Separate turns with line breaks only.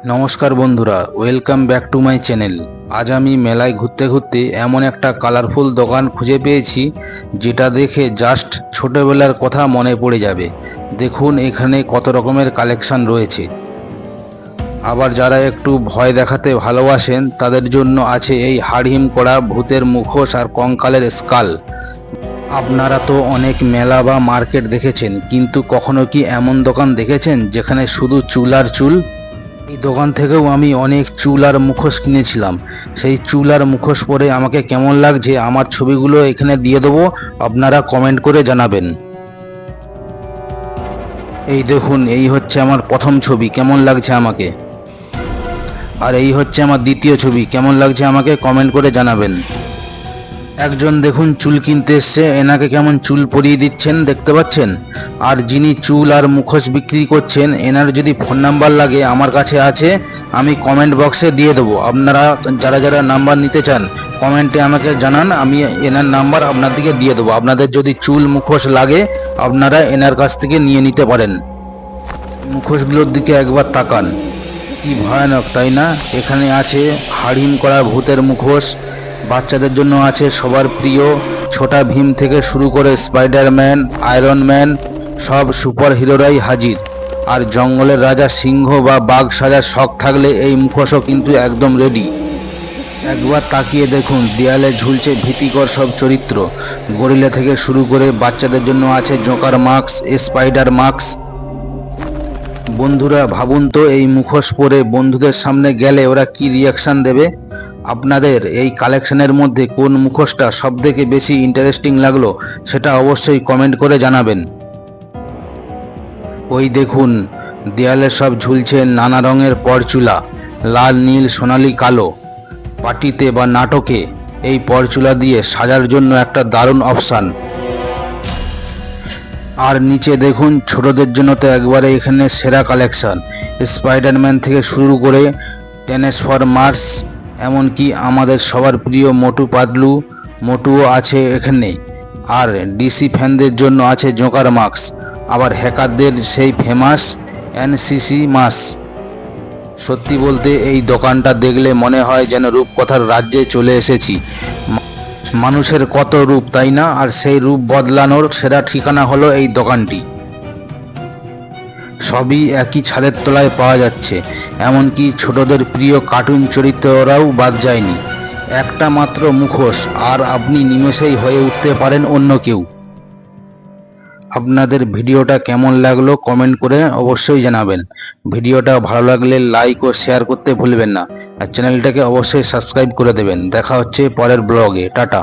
নমস্কার বন্ধুরা, welcome back to my channel. আজ আমি মেলায় ঘুরতে ঘুরতে এমন একটা কালারফুল দোকান খুঁজে পেয়েছি যেটা দেখে জাস্ট ছোটবেলার কথা মনে পড়ে যাবে। দেখুন এখানে কত রকমের কালেকশন রয়েছে। আবার যারা একটু ভয় দেখাতে ভালোবাসেন তাদের জন্য আছে এই হাড়হিম করা ভূতের মুখোশ আর কঙ্কালের স্কাল। আপনারা তো অনেক মেলা বা মার্কেট দেখেছেন, কিন্তু কখনো কি এমন দোকান দেখেছেন যেখানে শুধু চুল আর চুল? এই দোকান থেকেও আমি অনেক চুল আর মুখোশ কিনেছিলাম। সেই চুল আর মুখোশ পরে আমাকে কেমন লাগছে আমার ছবিগুলো এখানে দিয়ে দেবো, আপনারা কমেন্ট করে জানাবেন। এই দেখুন, এই হচ্ছে আমার প্রথম ছবি, কেমন লাগছে আমাকে। আর এই হচ্ছে আমার দ্বিতীয় ছবি, কেমন লাগছে আমাকে কমেন্ট করে জানাবেন। একজন দেখুন চুল কিনতে এসছে, এনাকে কেমন চুল পরিয়ে দিচ্ছেন দেখতে পাচ্ছেন। আর যিনি চুল আর মুখোশ বিক্রি করছেন এনার যদি ফোন নাম্বার লাগে আমার কাছে আছে, আমি কমেন্ট বক্সে দিয়ে দেবো। আপনারা যারা যারা নাম্বার নিতে চান কমেন্টে আমাকে জানান, আমি এনার নাম্বার আপনাদেরকে দিয়ে দেবো। আপনাদের যদি চুল মুখোশ লাগে আপনারা এনার কাছ থেকে নিয়ে নিতে পারেন। মুখোশগুলোর দিকে একবার তাকান, কি ভয়ানক তাই না? এখানে আছে হাড়হিম করা ভূতের মুখোশ, বাচ্চাদের জন্য আছে সবার প্রিয় ছোটা ভীম থেকে শুরু করে স্পাইডারম্যান, আয়রন ম্যান, সব সুপার হিরোরাই হাজির। আর জঙ্গলের রাজা সিংহ বা বাঘ সাজার শখ থাকলে এই মুখোশও কিন্তু একদম রেডি। একবার তাকিয়ে দেখুন, দেয়ালে ঝুলছে ভীতিকর সব চরিত্র। গরিলা থেকে শুরু করে বাচ্চাদের জন্য আছে জোকার মাস্ক, স্পাইডার মাস্ক। বন্ধুরা ভাবুন তো, এই মুখোশ পরে বন্ধুদের সামনে গেলে ওরা কি রিয়াকশন দেবে। আপনাদের এই কালেকশনের মধ্যে কোন মুখোশটা সবথেকে বেশি ইন্টারেস্টিং লাগলো সেটা অবশ্যই কমেন্ট করে জানাবেন। ওই দেখুন, দেয়ালে সব ঝুলছে নানা রঙের পরচুলা, লাল, নীল, সোনালি, কালো। পার্টিতে বা নাটকে এই পরচুলা দিয়ে সাজার জন্য একটা দারুণ অপশান। আর নিচে দেখুন, ছোটদের জন্য তো একবারে এখানে সেরা কালেকশন। স্পাইডারম্যান থেকে শুরু করে ট্রান্সফরমার্স, এমনকি আমাদের সবার প্রিয় মোটু পাতলু, মোটুও আছে এখানে। আর ডিসি ফ্যানদের জন্য আছে জোকার মাস্ক, আবার হ্যাকারদের সেই ফেমাস এনসিসি মাস্ক। সত্যি বলতে এই দোকানটা দেখলে মনে হয় যেন রূপকথার রাজ্যে চলে এসেছি। মানুষের কত রূপ তাই না, আর সেই রূপ বদলানোর সেরা ঠিকানা হলো এই দোকানটি। সবই একই ছাদের তলায় পাওয়া যাচ্ছে, এমনকি ছোটদের প্রিয় কার্টুন চরিত্ররাও বাদ যায়নি। একটা মাত্র মুখোশ আর আপনি নিমেষেই হয়ে উঠতে পারেন অন্য কেউ। আপনাদের ভিডিওটা কেমন লাগলো কমেন্ট করে অবশ্যই জানাবেন। ভিডিওটা ভালো লাগলে লাইক ও শেয়ার করতে ভুলবেন না, আর চ্যানেলটাকে অবশ্যই সাবস্ক্রাইব করে দেবেন। দেখা হচ্ছে পরের ব্লগে। টাটা।